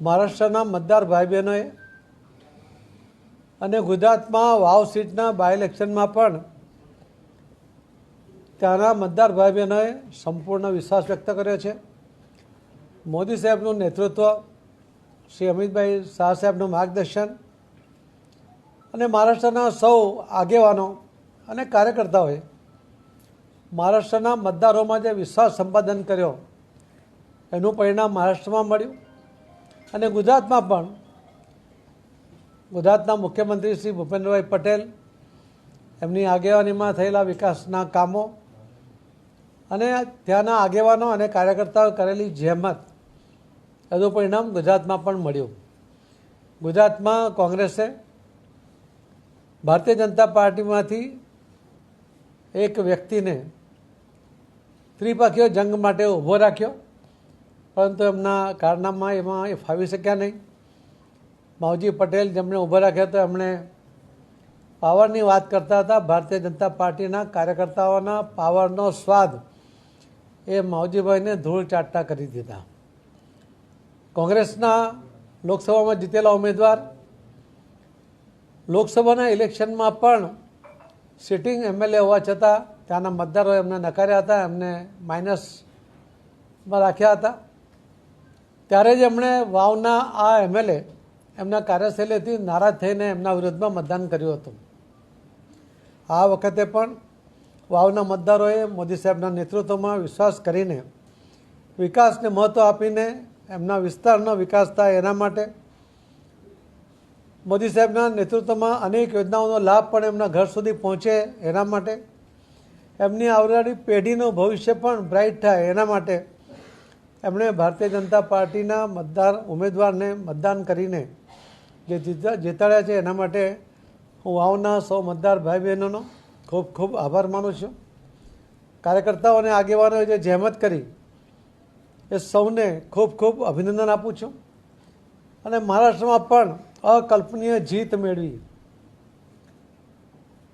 મહારાષ્ટ્રના મતદાર ભાઈ બહેનોએ અને ગુજરાતમાં વાવ સીટના બાય ઇલેક્શનમાં પણ ત્યાંના મતદાર ભાઈ બહેનોએ સંપૂર્ણ વિશ્વાસ વ્યક્ત કર્યો છે. મોદી સાહેબનું નેતૃત્વ, શ્રી અમિતભાઈ શાહ સાહેબનું માર્ગદર્શન અને મહારાષ્ટ્રના સૌ આગેવાનો અને કાર્યકર્તાઓએ મહારાષ્ટ્રના મતદારોમાં જે વિશ્વાસ સંપાદન કર્યો એનું પરિણામ મહારાષ્ટ્રમાં મળ્યું. અને ગુજરાતમાં પણ ગુજરાતના મુખ્યમંત્રી શ્રી ભૂપેન્દ્રભાઈ પટેલ એમની આગેવાનીમાં થયેલા વિકાસના કામો અને ત્યાંના આગેવાનો અને કાર્યકર્તાઓ કરેલી જહેમત એનું પરિણામ ગુજરાતમાં પણ મળ્યું. ગુજરાતમાં કોંગ્રેસે ભારતીય જનતા પાર્ટીમાંથી એક વ્યક્તિને ત્રિપક્ષીય જંગ માટે ઊભો રાખ્યો, પરંતુ એમના કારનામાં એમાં એ ફાવી શક્યા નહીં. માવજી પટેલ જેમણે ઊભો રાખ્યા તો એમણે પાવરની વાત કરતા હતા. ભારતીય જનતા પાર્ટીના કાર્યકર્તાઓના પાવરનો સ્વાદ એ માવજીભાઈને ધૂળ ચાટતા કરી દીધા. કોંગ્રેસના લોકસભામાં જીતેલા ઉમેદવાર લોકસભાના ઇલેક્શનમાં પણ સિટિંગ એમએલએ હોવા છતાં ત્યાંના મતદારોએ એમને નકાર્યા હતા, એમને માઇનસમાં રાખ્યા હતા. ત્યારે જ એમણે વાવના આ એમએલએ એમના કાર્યશૈલીથી નારાજ થઈને એમના વિરુદ્ધમાં મતદાન કર્યું હતું. આ વખતે પણ વાવના મતદારોએ મોદી સાહેબના નેતૃત્વમાં વિશ્વાસ કરીને વિકાસને મહત્ત્વ આપીને એમના વિસ્તારનો વિકાસ થાય એના માટે, મોદી સાહેબના નેતૃત્વમાં અનેક યોજનાઓનો લાભ પણ એમના ઘર સુધી પહોંચે એના માટે, એમની આવનારી પેઢીનું ભવિષ્ય પણ બ્રાઇટ થાય એના માટે એમણે ભારતીય જનતા પાર્ટીના ઉમેદવારને મતદાન કરીને જે જીતાડ્યા છે. એના માટે હું વાવના સૌ મતદાર ભાઈ બહેનોનો ખૂબ ખૂબ આભાર માનું છું. કાર્યકર્તાઓ અને આગેવાનોએ જે જહેમત કરી એ સૌને ખૂબ ખૂબ અભિનંદન આપું છું. અને મહારાષ્ટ્રમાં પણ અકલ્પનીય જીત મેળવી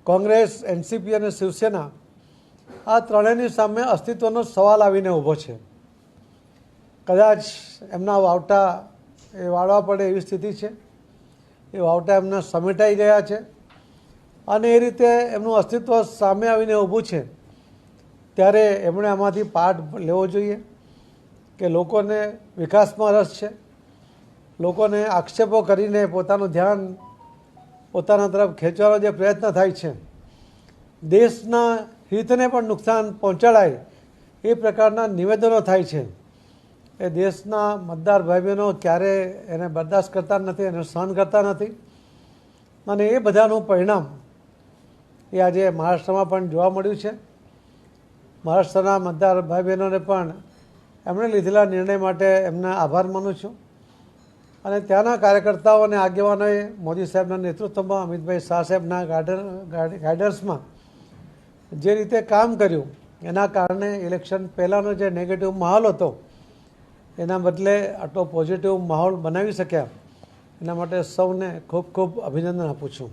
કોંગ્રેસ, એનસીપી અને શિવસેના આ ત્રણેયની સામે અસ્તિત્વનો સવાલ આવીને ઊભો છે. કદાચ એમના વાવટા એ વાળવા પડે એવી સ્થિતિ છે. એ વાવટા એમના સમેટાઈ ગયા છે અને એ રીતે એમનું અસ્તિત્વ સામે આવીને ઊભું છે. ત્યારે એમણે આમાંથી પાઠ લેવો જોઈએ કે લોકોને વિકાસમાં રસ છે, લોકોને આક્ષેપો કરીને પોતાનું ધ્યાન પોતાના તરફ ખેંચવાનો જે પ્રયત્ન થાય છે, દેશના હિતને પણ નુકસાન પહોંચાડાય એ પ્રકારના નિવેદનો થાય છે, એ દેશના મતદાર ભાઈ બહેનો ક્યારેય એને બરદાસ્ત કરતા નથી, એને સહન કરતા નથી. અને એ બધાનું પરિણામ એ આજે મહારાષ્ટ્રમાં પણ જોવા મળ્યું છે. મહારાષ્ટ્રના મતદાર ભાઈ બહેનોને પણ એમણે લીધેલા નિર્ણય માટે એમના આભાર માનું છું. અને ત્યાંના કાર્યકર્તાઓ અને આગેવાનોએ મોદી સાહેબના નેતૃત્વમાં, અમિતભાઈ શાહ સાહેબના ગાઈડન્સમાં જે રીતે કામ કર્યું એના કારણે ઇલેક્શન પહેલાંનો જે નેગેટિવ માહોલ હતો એના બદલે આટલો પોઝિટિવ માહોલ બનાવી શક્યા. એના માટે સૌને ખૂબ ખૂબ અભિનંદન આપું છું.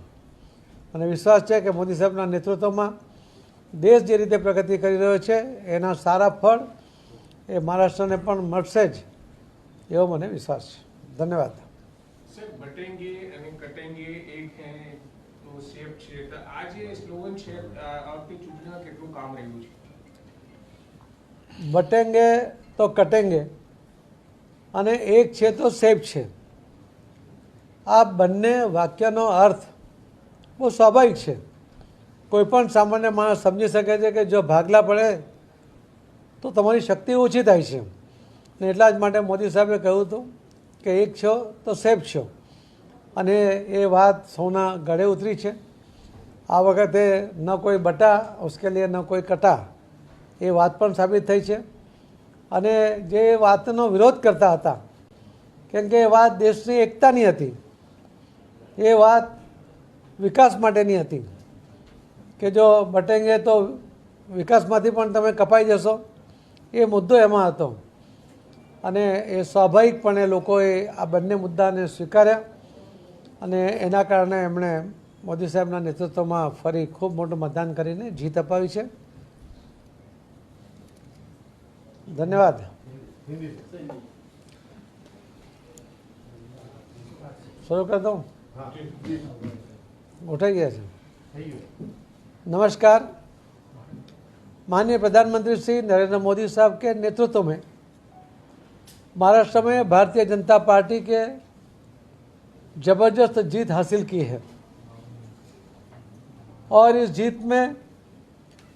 અને વિશ્વાસ છે કે મોદી સાહેબના નેતૃત્વમાં દેશ જે રીતે પ્રગતિ કરી રહ્યો છે એના સારા ફળ એ મહારાષ્ટ્રને પણ મળશે જ એવો મને વિશ્વાસ છે. ધન્યવાદ. સર, બટેંગે અને કટેંગે એક નો શેપ છે, તો આ જે સ્લોગન છે આ વખતે ચૂંટણીમાં કેટલું કામ રહ્યું છે? બટેંગે તો કટેંગે અને એક છે તો સેફ છે. આ બંને વાક્યનો અર્થ બહુ સ્વાભાવિક છે. કોઈ પણ સામાન્ય માણસ સમજી શકે છે કે જો ભાગલા પડે તો તમારી શક્તિ ઓછી થાય છે. અને એટલા જ માટે મોદી સાહેબે કહ્યું હતું કે એક છો તો સેફ છો. અને એ વાત સૌના ગળે ઉતરી છે. આ વખતે ન કોઈ બટા ઉસકે લીએ ન કોઈ કટા એ વાત પણ સાબિત થઈ છે. અને જે વાતનો વિરોધ કરતા હતા, કેમ કે એ વાત દેશની એકતાની હતી, એ વાત વિકાસ માટેની હતી કે જો બટેંગે તો વિકાસમાંથી પણ તમે કપાઈ જશો, એ મુદ્દો એમાં હતો. અને એ સ્વાભાવિકપણે લોકોએ આ બંને મુદ્દાને સ્વીકાર્યા અને એના કારણે એમણે મોદી સાહેબના નેતૃત્વમાં ફરી ખૂબ મોટું મતદાન કરીને જીત અપાવી છે. धन्यवाद। शुरू कर दूँ? उठाइए सर। नमस्कार। माननीय प्रधानमंत्री श्री नरेंद्र मोदी साहब के नेतृत्व में महाराष्ट्र में भारतीय जनता पार्टी के जबरदस्त जीत हासिल की है और इस जीत में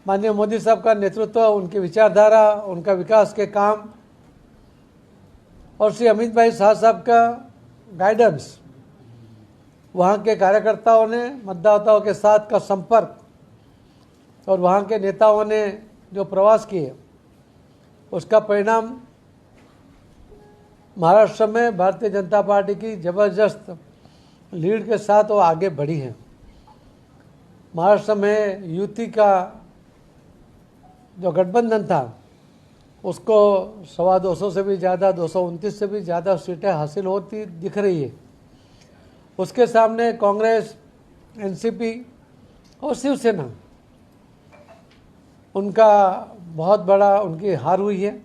माननीय मोदी साहब का नेतृत्व, उनकी विचारधारा, उनका विकास के काम और श्री अमित भाई शाह साहब का गाइडेंस, वहाँ के कार्यकर्ताओं ने मतदाताओं के साथ का संपर्क और वहाँ के नेताओं ने जो प्रवास किए, उसका परिणाम महाराष्ट्र में भारतीय जनता पार्टी की जबरदस्त लीड के साथ वो आगे बढ़ी है। महाराष्ट्र में युति का जो गठबंधन था उसको 225 से भी ज़्यादा, 229 से भी ज़्यादा सीटें हासिल होती दिख रही है। उसके सामने कांग्रेस, एनसीपी और शिवसेना, उनका बहुत बड़ा उनकी हार हुई है।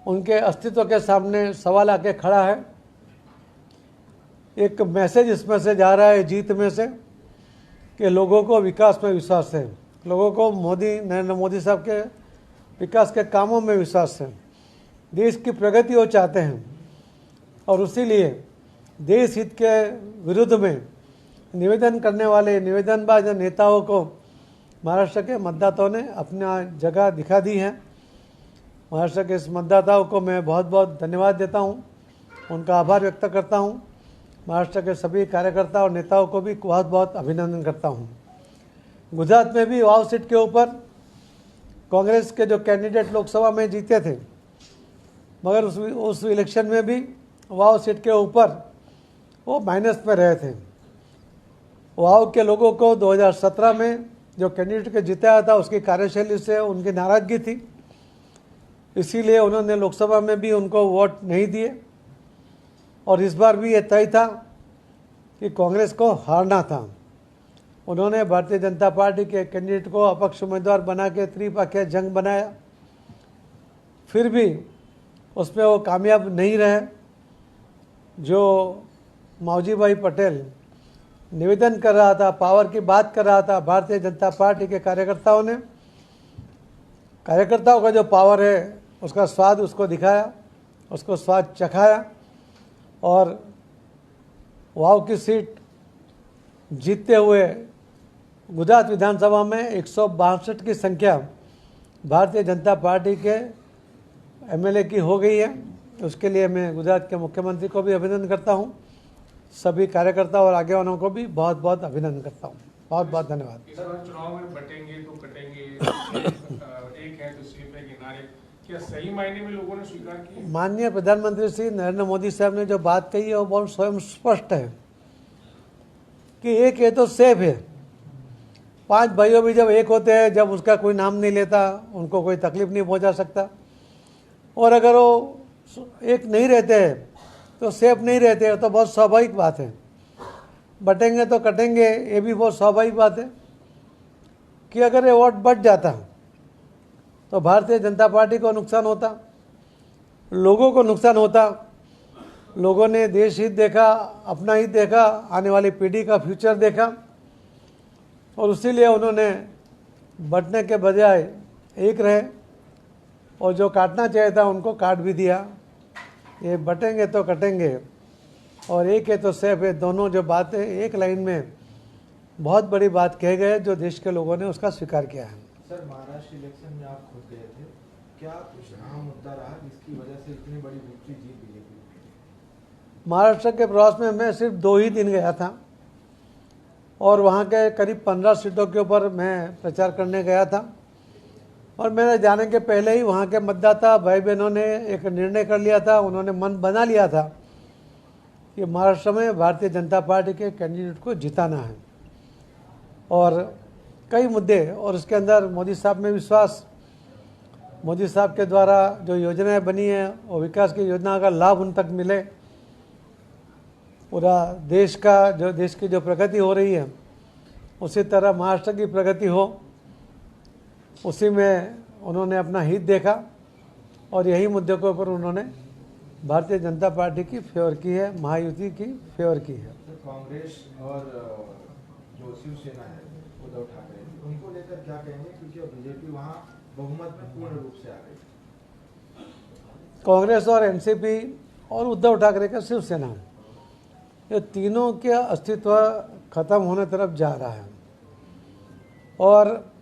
उनके अस्तित्व के सामने सवाल आके खड़ा है। एक मैसेज इसमें से जा रहा है जीत में से कि लोगों को विकास में विश्वास है, लोगों को नरेंद्र मोदी साहब के विकास के कामों में विश्वास है, देश की प्रगति वो चाहते हैं और इसीलिए देश हित के विरुद्ध में निवेदन करने वाले निवेदनबाज नेताओं को महाराष्ट्र के मतदाताओं ने अपना जगह दिखा दी है। महाराष्ट्र के इस मतदाताओं को मैं बहुत बहुत धन्यवाद देता हूं, उनका आभार व्यक्त करता हूं। महाराष्ट्र के सभी कार्यकर्ता और नेताओं को भी बहुत बहुत अभिनंदन करता हूं। गुजरात में भी वाव सीट के ऊपर कांग्रेस के जो कैंडिडेट लोकसभा में जीते थे, मगर उस इलेक्शन में भी वाव सीट के ऊपर वो माइनस में रहे थे। वाव के लोगों को 2017 में जो कैंडिडेट के जिताया था उसकी कार्यशैली से उनकी नाराज़गी थी, इसीलिए उन्होंने लोकसभा में भी उनको वोट नहीं दिए और इस बार भी ये तय था कि कांग्रेस को हारना था। उन्होंने भारतीय जनता पार्टी के कैंडिडेट को अपक्ष उम्मीदवार बना के त्रिपक्षीय जंग बनाया, फिर भी उसमें वो कामयाब नहीं रहे। जो मौजी भाई पटेल निवेदन कर रहा था, पावर की बात कर रहा था, भारतीय जनता पार्टी के कार्यकर्ताओं का जो पावर है उसका स्वाद उसको दिखाया, उसको स्वाद चखाया और वाव की सीट जीतते हुए गुजरात विधानसभा में 162 की संख्या भारतीय जनता पार्टी के एमएलए की हो गई है। उसके लिए मैं गुजरात के मुख्यमंत्री को भी अभिनंदन करता हूं, सभी कार्यकर्ताओं और आगेवानों को भी बहुत बहुत अभिनंदन करता हूं। बहुत बहुत धन्यवाद। इस बार चुनाव में बटेंगे तो कटेंगे, एक है तो सिर्फ है किनारे, क्या सही मायने में लोगों ने स्वीकार किया? माननीय प्रधानमंत्री श्री नरेंद्र मोदी साहब ने जो बात कही है वो बहुत स्वयं स्पष्ट है कि एक है तो सेफ है। 5 भाइयों भी जब एक होते हैं, जब उसका कोई नाम नहीं लेता, उनको कोई तकलीफ नहीं पहुंचा सकता। और अगर वो एक नहीं रहते हैं तो सेफ नहीं रहते हैं, तो बहुत स्वाभाविक बात है। बटेंगे तो कटेंगे, ये भी बहुत स्वाभाविक बात है कि अगर ये वोट बढ़ जाता तो भारतीय जनता पार्टी को नुकसान होता, लोगों को नुकसान होता। लोगों ने देश हित देखा, अपना हित देखा, आने वाली पीढ़ी का फ्यूचर देखा और इसीलिए उन्होंने बंटने के बजाय एक रहे और जो काटना चाहिए था उनको काट भी दिया। ये बटेंगे तो कटेंगे और एक है तो सेफ है, दोनों जो बातें एक लाइन में बहुत बड़ी बात कह गए, जो देश के लोगों ने उसका स्वीकार किया है। सर, महाराष्ट्र इलेक्शन में आप खुद गए थे, क्या कुछ अहम मुद्दा रहा जिसकी वजह से इतनी बड़ी विक्ट्री जीत बीजेपी? महाराष्ट्र के प्रवास में मैं सिर्फ 2 ही दिन गया था और वहाँ के करीब 15 सीटों के ऊपर मैं प्रचार करने गया था और मेरे जाने के पहले ही वहाँ के मतदाता भाई बहनों ने एक निर्णय कर लिया था, उन्होंने मन बना लिया था कि महाराष्ट्र में भारतीय जनता पार्टी के कैंडिडेट को जिताना है। और कई मुद्दे और उसके अंदर मोदी साहब में विश्वास, मोदी साहब के द्वारा जो योजनाएं बनी हैं और विकास की योजना का लाभ उन तक मिले, पूरा देश की जो प्रगति हो रही है उसी तरह महाराष्ट्र की प्रगति हो, उसी में उन्होंने अपना हित देखा और यही मुद्दे के ऊपर उन्होंने भारतीय जनता पार्टी की फेवर की है, महायुति की फेवर की है। तो कांग्रेस और जो शिवसेना है उद्धव ठाकरे उनको लेकर क्या कहेंगे, क्योंकि अब बीजेपी वहाँ बहुमत में पूर्ण रूप से आ गई। कांग्रेस और एनसीपी और उद्धव ठाकरे का शिवसेना, ये तीनों के अस्तित्व खत्म होने तरफ जा रहा है। और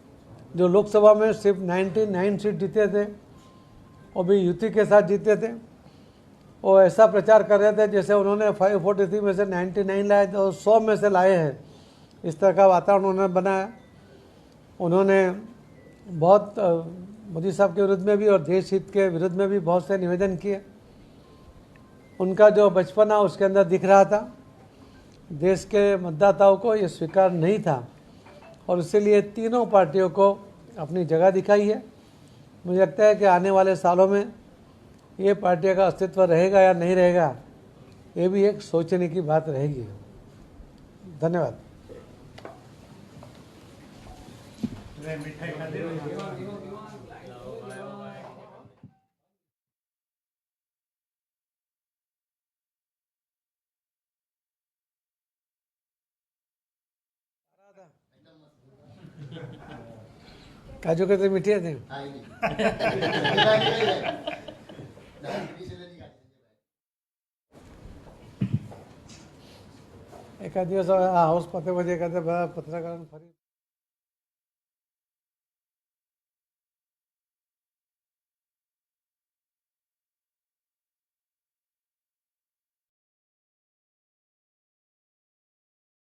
जो लोकसभा में सिर्फ 99 सीट जीते थे वो भी युति के साथ जीते थे। वो ऐसा प्रचार कर रहे थे जैसे उन्होंने 543 में से 99 लाए तो 100 में से लाए हैं। इस तरह का वातावरण उन्होंने बनाया। उन्होंने बहुत मोदी साहब के विरुद्ध में भी और देश हित के विरुद्ध में भी बहुत से निवेदन किए। उनका जो बचपना उसके अंदर दिख रहा था। देश के मतदाताओं को ये स्वीकार नहीं था और इसीलिए तीनों पार्टियों को अपनी जगह दिखाई है। मुझे लगता है कि आने वाले सालों में ये पार्टियों का अस्तित्व रहेगा या नहीं रहेगा, ये भी एक सोचने की बात रहेगी। धन्यवाद। काजू कतली मीठी थे। एखाद दिवस हाऊस पते एखाद्या पत्रकारांना फरी